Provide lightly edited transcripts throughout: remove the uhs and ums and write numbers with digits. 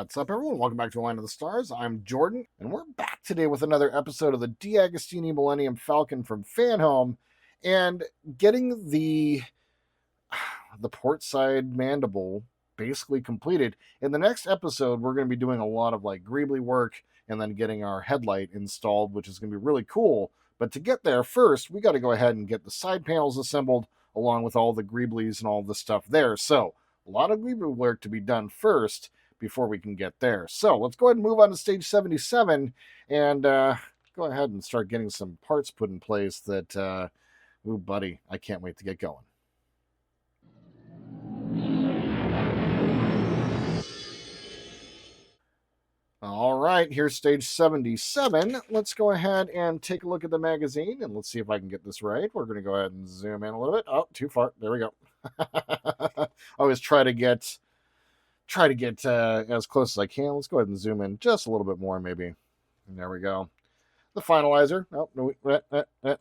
What's up, everyone? Welcome back to Line of the Stars. I'm Jordan, and we're back today with another episode of the DeAgostini Millennium Falcon from Fanhome, and getting the port side mandible basically completed. In the next episode, we're going to be doing a lot of like greebly work and then getting our headlight installed, which is going to be really cool. But to get there first, we got to go ahead and get the side panels assembled along with all the greeblies and all the stuff there. So a lot of greebly work to be done first before we can get there. So let's go ahead and move on to stage 77 and go ahead and start getting some parts put in place that, ooh, buddy, I can't wait to get going. All right, here's stage 77. Let's go ahead and take a look at the magazine, and let's see if I can get this right. We're going to go ahead and zoom in a little bit. Oh, too far. There we go. I always try to get as close as I can. Let's go ahead and zoom in just a little bit more, maybe. And there we go. The finalizer. Oh, no,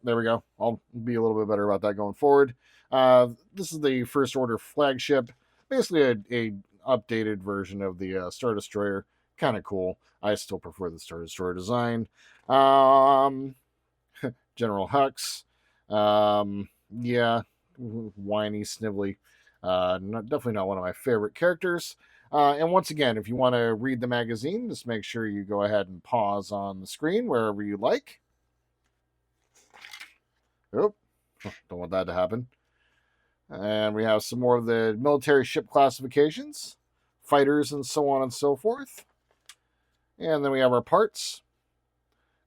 there we go. I'll be a little bit better about that going forward. This is the first order flagship. Basically a updated version of the Star Destroyer. Kind of cool. I still prefer the Star Destroyer design. General Hux. Yeah, whiny, snivelly. Definitely not one of my favorite characters. And once again, if you want to read the magazine, just make sure you go ahead and pause on the screen wherever you like. Oh, don't want that to happen. And we have some more of the military ship classifications, fighters, and so on and so forth. And then we have our parts.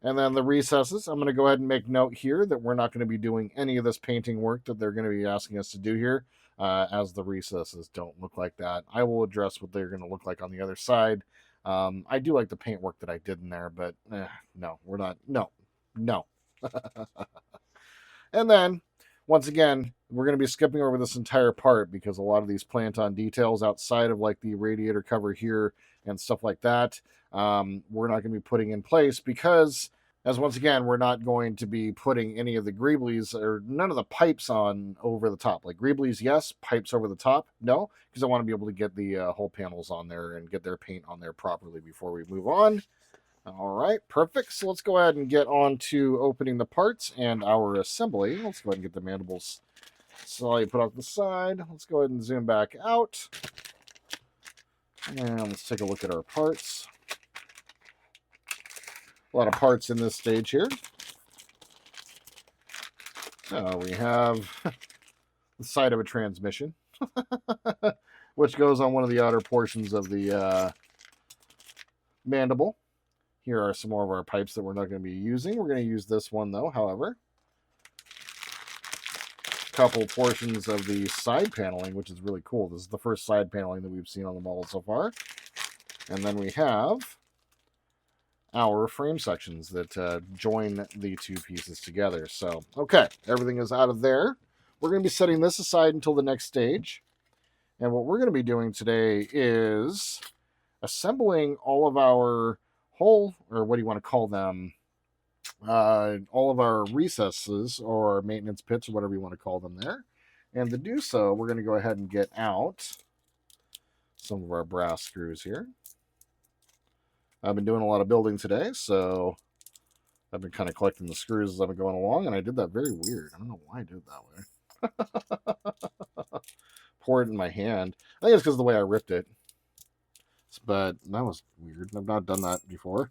And then the recesses. I'm going to go ahead and make note here that we're not going to be doing any of this painting work that they're going to be asking us to do here, as the recesses don't look like that. I will address what they're going to look like on the other side. I do like the paint work that I did in there, but no, we're not. No. And then, once again, we're going to be skipping over this entire part because a lot of these plant-on details outside of like the radiator cover here and stuff like that, we're not going to be putting in place because, as once again, we're not going to be putting any of the greeblies or none of the pipes on over the top. Like greeblies, yes. Pipes over the top, no, because I want to be able to get the whole panels on there and get their paint on there properly before we move on. All right, perfect. So let's go ahead and get on to opening the parts and our assembly. Let's go ahead and get the mandibles slowly put off the side. Let's go ahead and zoom back out. And let's take a look at our parts. A lot of parts in this stage here. We have the side of a transmission, which goes on one of the outer portions of the mandible. Here are some more of our pipes that we're not going to be using. We're going to use this one, though, however. A couple portions of the side paneling, which is really cool. This is the first side paneling that we've seen on the model so far. And then we have our frame sections that join the two pieces together. So, okay, everything is out of there. We're going to be setting this aside until the next stage. And what we're going to be doing today is assembling all of our whole, or what do you want to call them, all of our recesses or maintenance pits or whatever you want to call them there. And to do so, we're going to go ahead and get out some of our brass screws here. I've been doing a lot of building today, so I've been kind of collecting the screws as I've been going along, and I did that very weird. I don't know why I did it that way. Pour it in my hand. I think it's because of the way I ripped it. But that was weird. I've not done that before.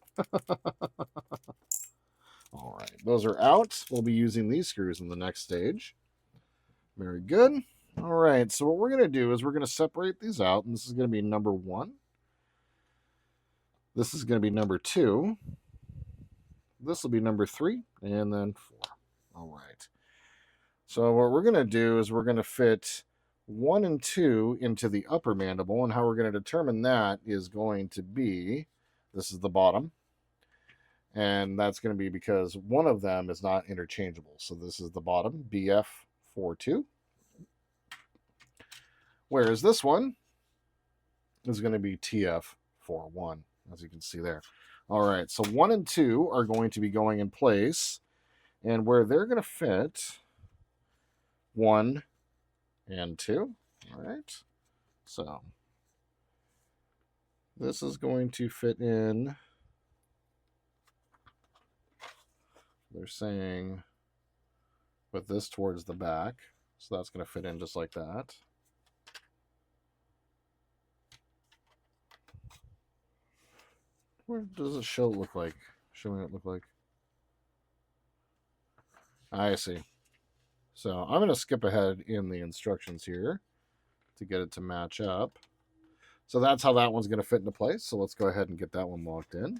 All right, those are out. We'll be using these screws in the next stage. Very good. All right, so what we're going to do is we're going to separate these out, and this is going to be number 1. This is going to be number 2. This will be number 3, and then 4. All right. So what we're going to do is we're going to fit 1 and 2 into the upper mandible, and how we're going to determine that is going to be, this is the bottom, and that's going to be because one of them is not interchangeable. So this is the bottom, BF42, whereas this one is going to be TF41, as you can see there. All right, so 1 and 2 are going to be going in place, and where they're going to fit 1 and 2. All right, so This is going to fit in. They're saying with this towards the back. So that's going to fit in just like that. Where does it look like? Showing it look like? I see. So I'm going to skip ahead in the instructions here to get it to match up. So that's how that one's going to fit into place. So let's go ahead and get that one locked in.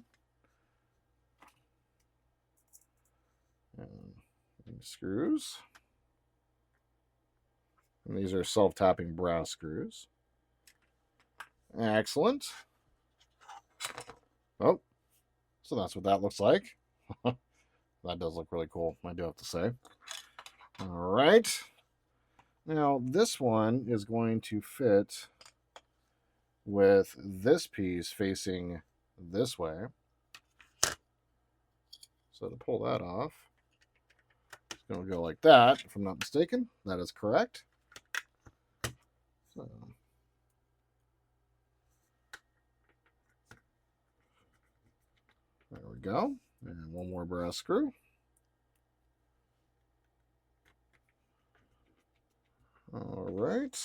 And screws. And these are self-tapping brass screws. Excellent. Oh, so that's what that looks like. That does look really cool, I do have to say. All right. Now, this one is going to fit with this piece facing this way. So to pull that off, it's going to go like that, if I'm not mistaken. That is correct. So, there we go. And one more brass screw. All right.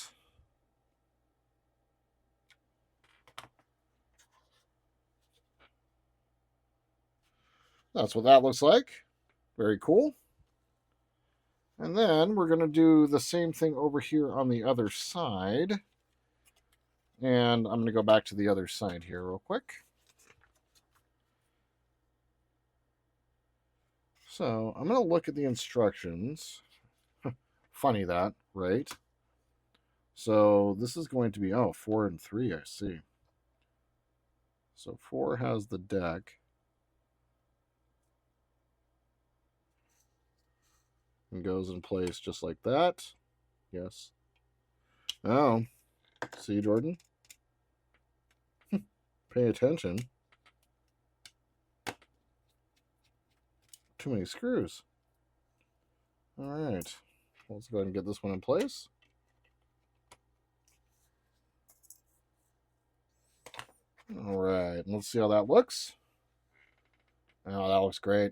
That's what that looks like. Very cool. And then we're going to do the same thing over here on the other side. And I'm going to go back to the other side here real quick. So I'm going to look at the instructions. Funny that, right? So this is going to be, 4 and 3, I see. So 4 has the deck. And goes in place just like that. Yes. Oh. See, Jordan? Pay attention. Too many screws. All right. Let's go ahead and get this one in place. All right. Let's see how that looks. Oh, that looks great.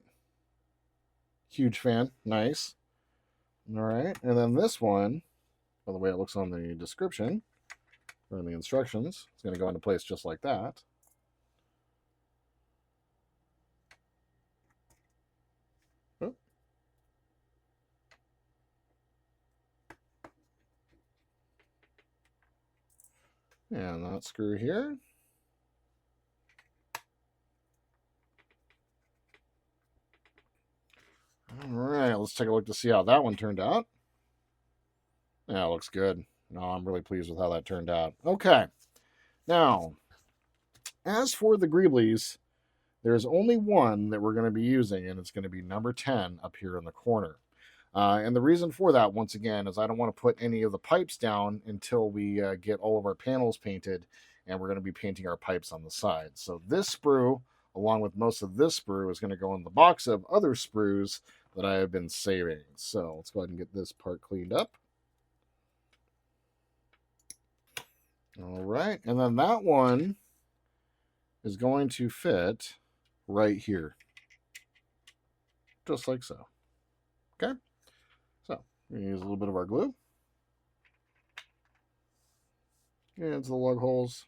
Huge fan. Nice. All right. And then this one, by the way it looks on the description, or in the instructions, it's going to go into place just like that. And that screw here. All right, let's take a look to see how that one turned out. Yeah, it looks good. No, I'm really pleased with how that turned out. Okay, now, as for the greebles, there's only one that we're going to be using, and it's going to be number 10 up here in the corner. And the reason for that, once again, is I don't want to put any of the pipes down until we get all of our panels painted, and we're going to be painting our pipes on the side. So this sprue, along with most of this sprue, is going to go in the box of other sprues that I have been saving. So let's go ahead and get this part cleaned up. All right, and then that one is going to fit right here, just like so. Okay, so we're going to use a little bit of our glue. Get into the lug holes.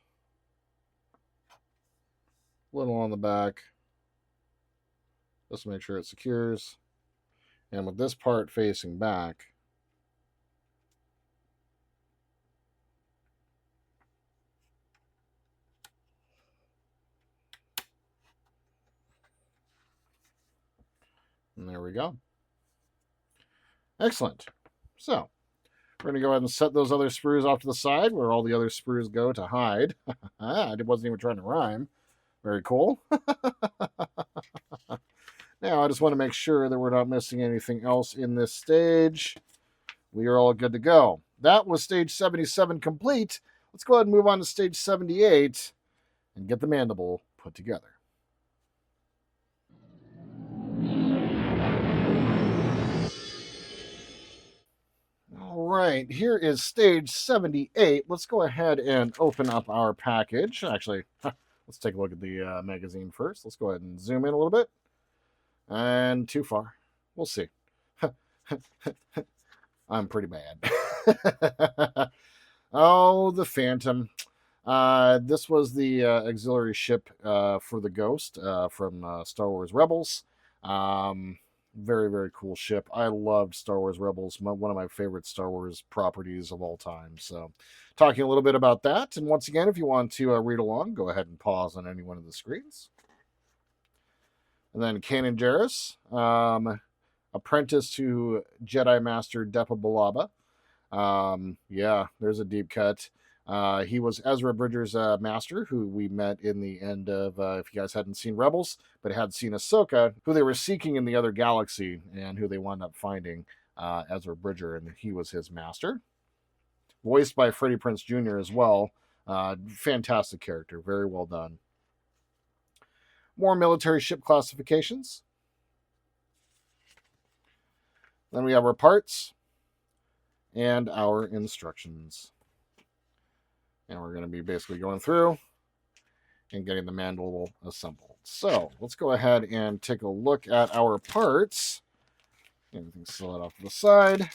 Little on the back, just to make sure it secures. And with this part facing back, and there we go. Excellent. So we're going to go ahead and set those other sprues off to the side where all the other sprues go to hide. I wasn't even trying to rhyme. Very cool. Now, I just want to make sure that we're not missing anything else in this stage. We are all good to go. That was stage 77 complete. Let's go ahead and move on to stage 78 and get the mandible put together. All right, here is stage 78. Let's go ahead and open up our package. Actually, Let's take a look at the magazine first. Let's go ahead and zoom in a little bit. And too far. We'll see. I'm pretty bad. Oh, the Phantom. This was the auxiliary ship for the Ghost from Star Wars Rebels. Very, very cool ship. I loved Star Wars Rebels, one of my favorite Star Wars properties of all time. So, talking a little bit about that. And once again, if you want to read along, go ahead and pause on any one of the screens. And then Kanan Jarrus, apprentice to Jedi Master Depa Billaba. Yeah, there's a deep cut. He was Ezra Bridger's master, who we met in the end of, if you guys hadn't seen Rebels, but had seen Ahsoka, who they were seeking in the other galaxy, and who they wound up finding, Ezra Bridger, and he was his master. Voiced by Freddie Prinze Jr. as well. Fantastic character, very well done. More military ship classifications. Then we have our parts and our instructions. And we're going to be basically going through and getting the mandible assembled. So let's go ahead and take a look at our parts. Everything's slid off to the side. A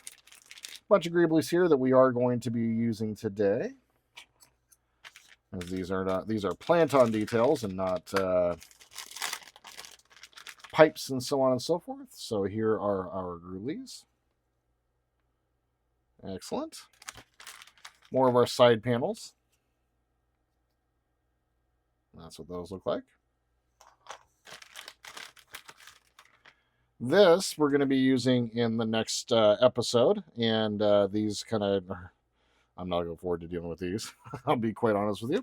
bunch of greebles here that we are going to be using today. As these are plant-on details and not pipes and so on and so forth. So here are our greebles. Excellent. More of our side panels. That's what those look like. This we're going to be using in the next episode, and these kind of, I'm not looking forward to dealing with these. I'll be quite honest with you.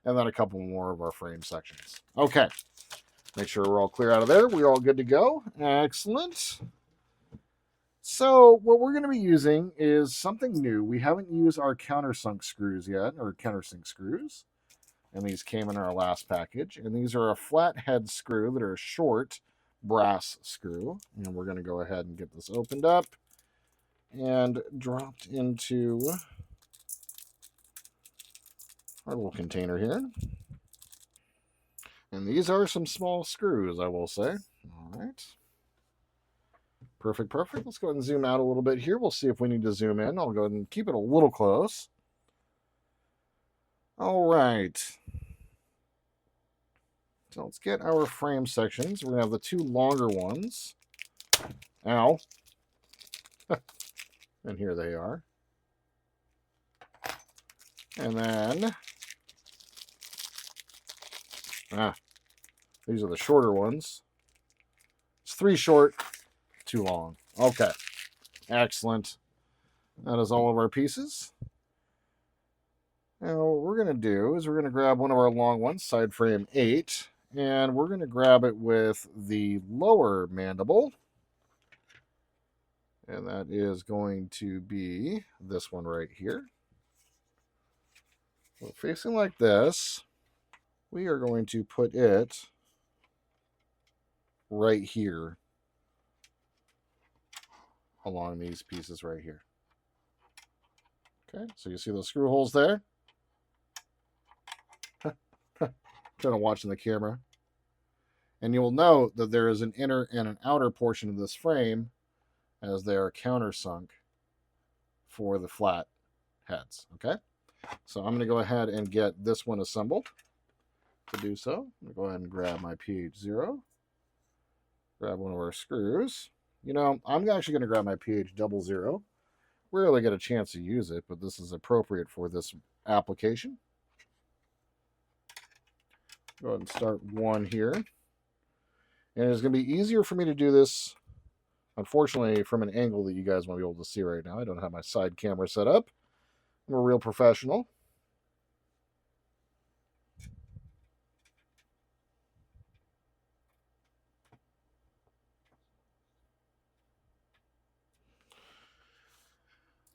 And then a couple more of our frame sections. Okay, make sure we're all clear out of there. We're all good to go. Excellent. So what we're going to be using is something new. We haven't used our countersunk screws yet, or countersink screws. And these came in our last package. And these are a flat head screw that are a short brass screw. And we're going to go ahead and get this opened up and dropped into our little container here. And these are some small screws, I will say. All right. Perfect, perfect. Let's go ahead and zoom out a little bit here. We'll see if we need to zoom in. I'll go ahead and keep it a little close. All right. So let's get our frame sections. We're going to have the two longer ones. Ow. And here they are. And then, these are the shorter ones. It's 3 short, 2 long. Okay. Excellent. That is all of our pieces. Now, what we're going to do is we're going to grab one of our long ones, side frame 8, and we're going to grab it with the lower mandible. And that is going to be this one right here. So facing like this, we are going to put it right here along these pieces right here. Okay, so you see those screw holes there? Kind of watching the camera. And you will note that there is an inner and an outer portion of this frame as they are countersunk for the flat heads. Okay, so I'm going to go ahead and get this one assembled. To do so, I'm going to go ahead and grab my PH0, grab one of our screws. You know, I'm actually going to grab my PH00. Rarely get a chance to use it, but this is appropriate for this application. Go ahead and start one here. And it's going to be easier for me to do this, unfortunately, from an angle that you guys won't be able to see right now. I don't have my side camera set up. I'm a real professional.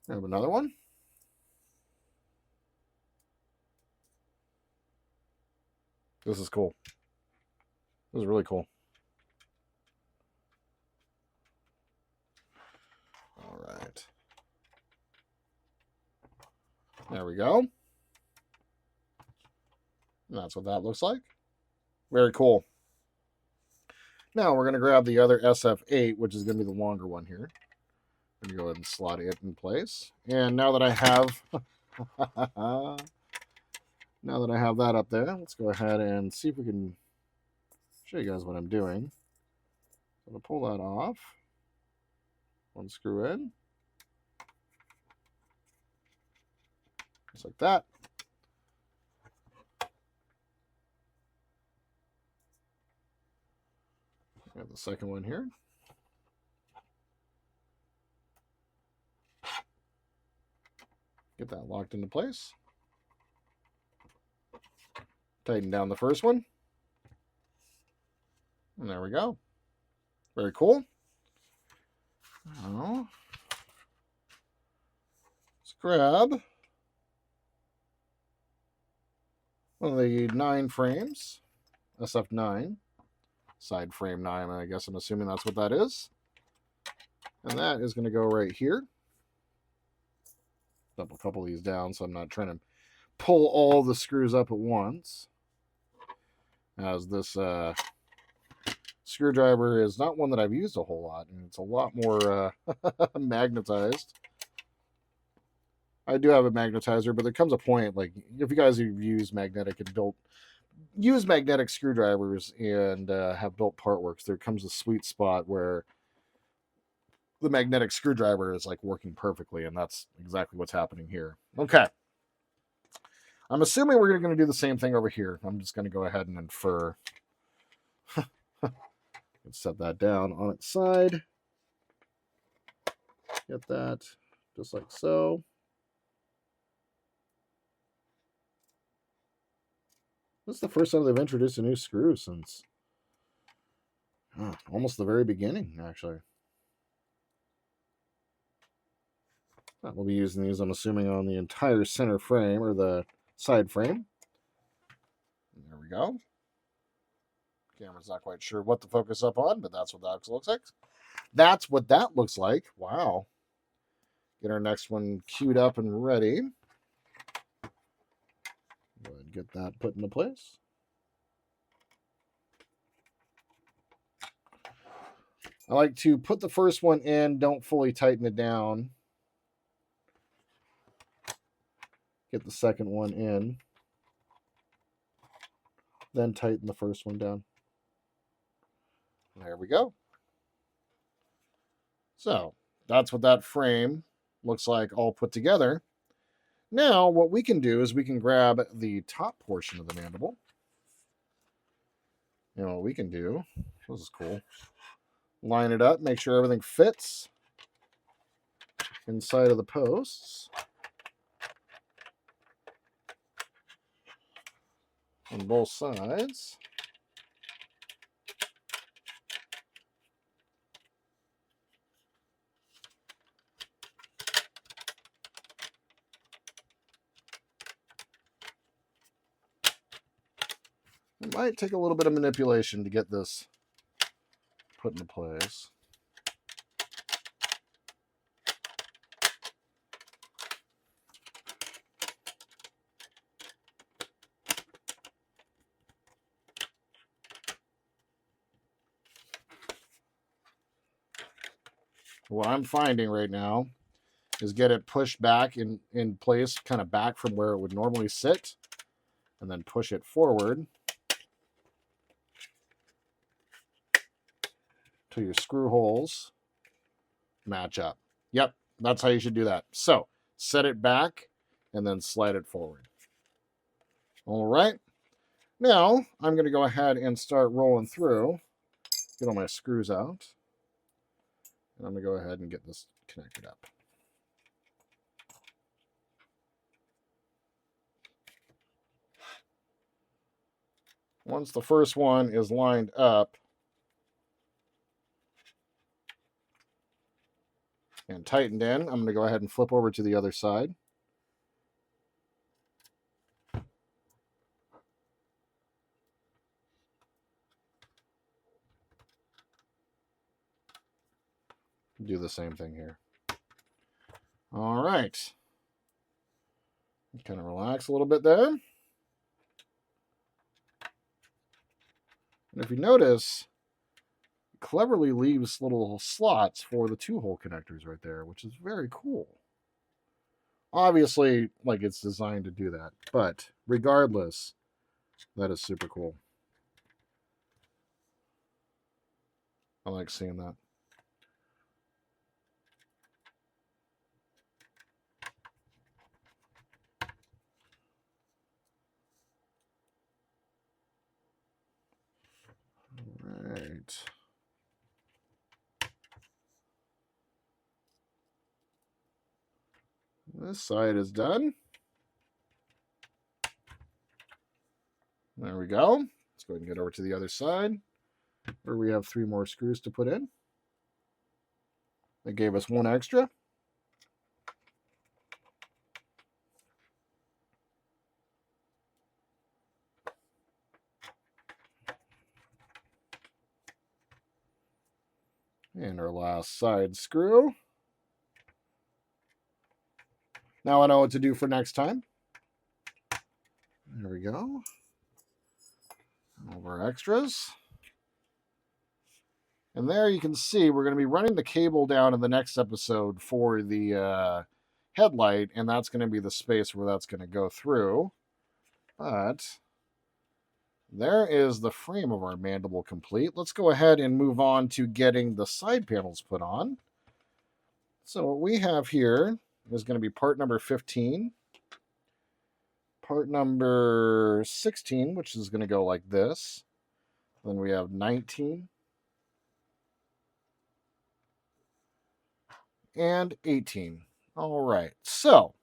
I have another one. This is cool. This is really cool. All right. There we go. And that's what that looks like. Very cool. Now we're going to grab the other SF8, which is going to be the longer one here. I'm going to go ahead and slot it in place. And now that I have that up there, let's go ahead and see if we can show you guys what I'm doing. I'm going to pull that off. Unscrew in. Just like that. We have the second one here. Get that locked into place. Tighten down the first one. And there we go. Very cool. Now, let's grab one of the 9 frames, SF9, side frame 9, I guess I'm assuming that's what that is. And that is going to go right here. Dump a couple of these down so I'm not trying to pull all the screws up at once. As this screwdriver is not one that I've used a whole lot, and it's a lot more magnetized. I do have a magnetizer, but there comes a point, like if you guys have used magnetic screwdrivers and have built part works, there comes a sweet spot where the magnetic screwdriver is like working perfectly, and that's exactly what's happening here. Okay. I'm assuming we're going to do the same thing over here. I'm just going to go ahead and infer. Let's set that down on its side. Get that just like so. This is the first time they've introduced a new screw since almost the very beginning, actually. We'll be using these, I'm assuming, on the entire center frame or the side frame. There we go. Camera's not quite sure what to focus up on, but that's what that looks like. That's what that looks like. Wow. Get our next one queued up and ready. Go ahead and get that put into place. I like to put the first one in, don't fully tighten it down. Get the second one in. Then tighten the first one down. There we go. So that's what that frame looks like all put together. Now what we can do is we can grab the top portion of the mandible. And what we can do, this is cool, line it up, make sure everything fits inside of the posts. On both sides. It might take a little bit of manipulation to get this put into place. What I'm finding right now is get it pushed back in place, kind of back from where it would normally sit, and then push it forward till your screw holes match up. Yep, that's how you should do that. So set it back and then slide it forward. All right. Now I'm going to go ahead and start rolling through, get all my screws out. And I'm going to go ahead and get this connected up. Once the first one is lined up and tightened in, I'm going to go ahead and flip over to the other side. Do the same thing here. All right. Kind of relax a little bit there. And if you notice, it cleverly leaves little slots for the 2-hole connectors right there, which is very cool. Obviously, like, it's designed to do that, but regardless, that is super cool. I like seeing that. All right. This side is done. There we go. Let's go ahead and get over to the other side, where we have 3 more screws to put in. They gave us 1 extra. And our last side screw. Now I know what to do for next time. There we go. All of our extras. And there you can see we're going to be running the cable down in the next episode for the headlight, and that's going to be the space where that's going to go through. But there is the frame of our mandible complete. Let's go ahead and move on to getting the side panels put on. So what we have here is going to be part number 15. Part number 16, which is going to go like this. Then we have 19. And 18. All right. So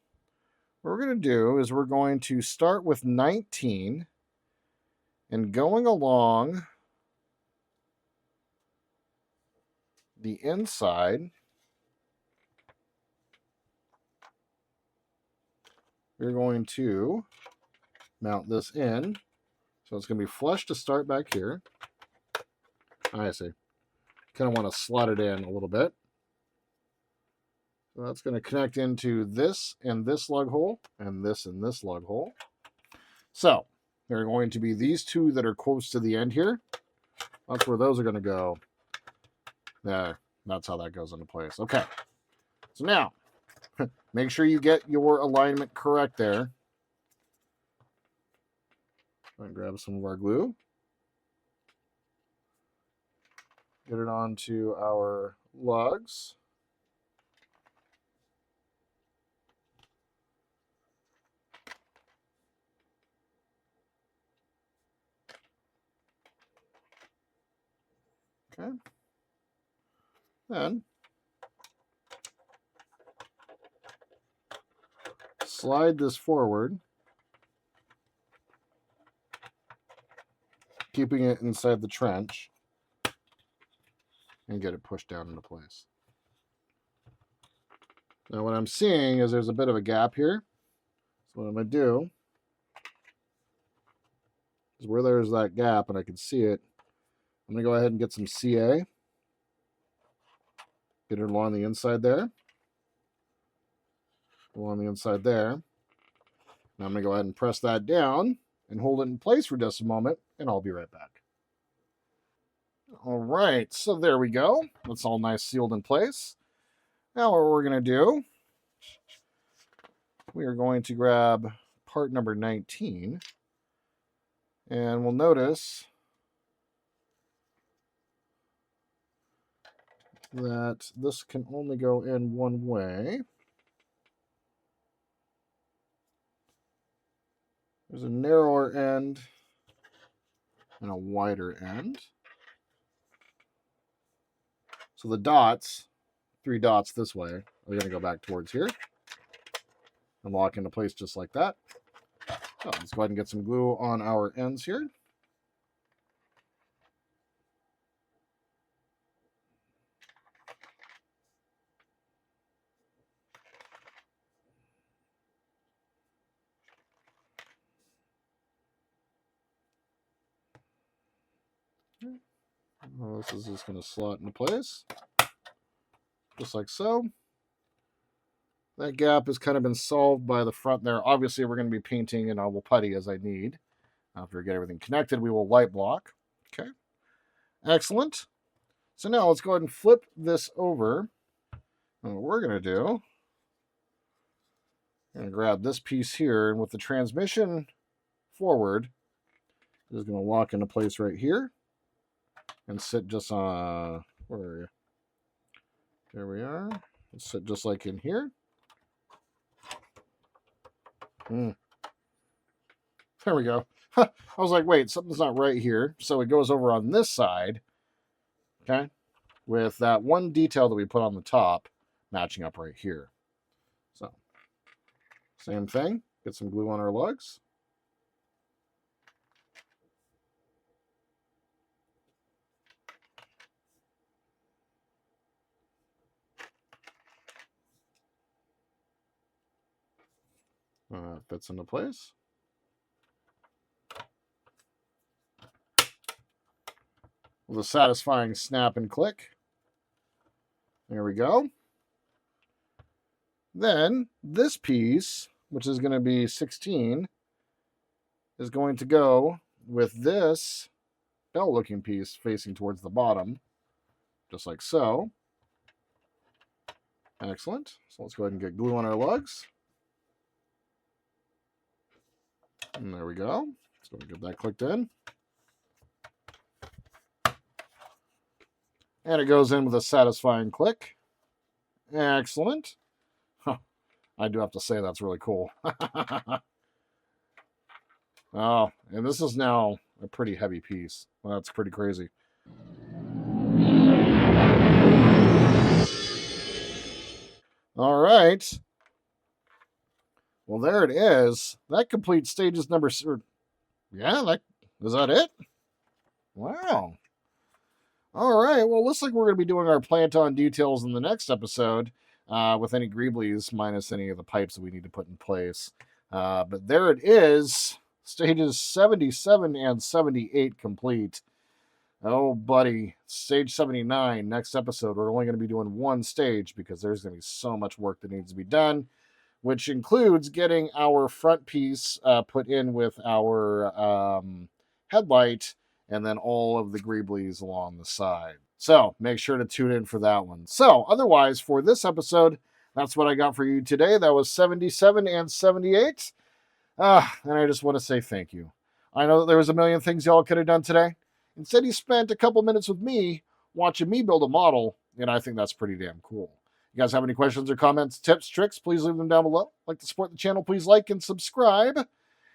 what we're going to do is we're going to start with 19 and going along the inside, we're going to mount this in. So it's going to be flush to start back here. I see. Kind of want to slot it in a little bit. So that's going to connect into this and this lug hole and this lug hole. So there are going to be these 2 that are close to the end here. That's where those are going to go. There. That's how that goes into place. Okay. So now, make sure you get your alignment correct there. And grab some of our glue. Get it onto our lugs. Okay. Then slide this forward, keeping it inside the trench, and get it pushed down into place. Now what I'm seeing is there's a bit of a gap here. So what I'm going to do is where there's that gap and I can see it, I'm going to go ahead and get some CA. Get it along the inside there. Along the inside there. Now I'm going to go ahead and press that down and hold it in place for just a moment, and I'll be right back. All right, so there we go. That's all nice sealed in place. Now what we're going to do, we are going to grab part number 19, and we'll notice that this can only go in one way. There's a narrower end and a wider end. So the dots, 3 dots this way, are going to go back towards here and lock into place just like that. So let's go ahead and get some glue on our ends here. Well, this is just going to slot into place, just like so. That gap has kind of been solved by the front there. Obviously, we're going to be painting, and I will putty as I need. After we get everything connected, we will light block. Okay. Excellent. So now let's go ahead and flip this over. And what we're going to do, I'm going to grab this piece here, and with the transmission forward, it's going to lock into place right here and sit just on, where are you? There we are. Let's sit just like in here. There we go. I was like, wait, something's not right here. So it goes over on this side, okay, with that one detail that we put on the top matching up right here. So, same thing. Get some glue on our lugs. Fits into place. With a satisfying snap and click. There we go. Then this piece, which is going to be 16, is going to go with this bell-looking piece facing towards the bottom, just like so. Excellent. So let's go ahead and get glue on our lugs. And there we go. So we get that clicked in. And it goes in with a satisfying click. Excellent. Huh. I do have to say that's really cool. Oh, and this is now a pretty heavy piece. Well, that's pretty crazy. All right. Well, there it is. That completes stages number... Yeah, is that it? Wow. All right. Well, looks like we're going to be doing our plant-on details in the next episode with any greebles minus any of the pipes that we need to put in place. But there it is. Stages 77 and 78 complete. Oh, buddy. Stage 79, next episode, we're only going to be doing one stage because there's going to be so much work that needs to be done, which includes getting our front piece put in with our headlight and then all of the greebles along the side. So make sure to tune in for that one. So otherwise, for this episode, that's what I got for you today. That was 77 and 78. And I just want to say thank you. I know that there was a million things y'all could have done today. Instead, you spent a couple minutes with me watching me build a model, and I think that's pretty damn cool. You guys have any questions or comments, tips, tricks, please leave them down below. Like to support the channel, please like and subscribe.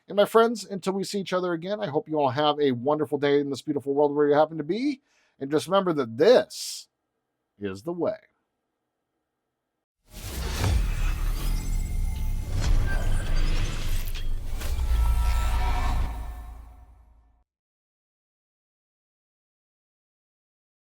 And my friends, until we see each other again, I hope you all have a wonderful day in this beautiful world where you happen to be. And just remember that this is the way.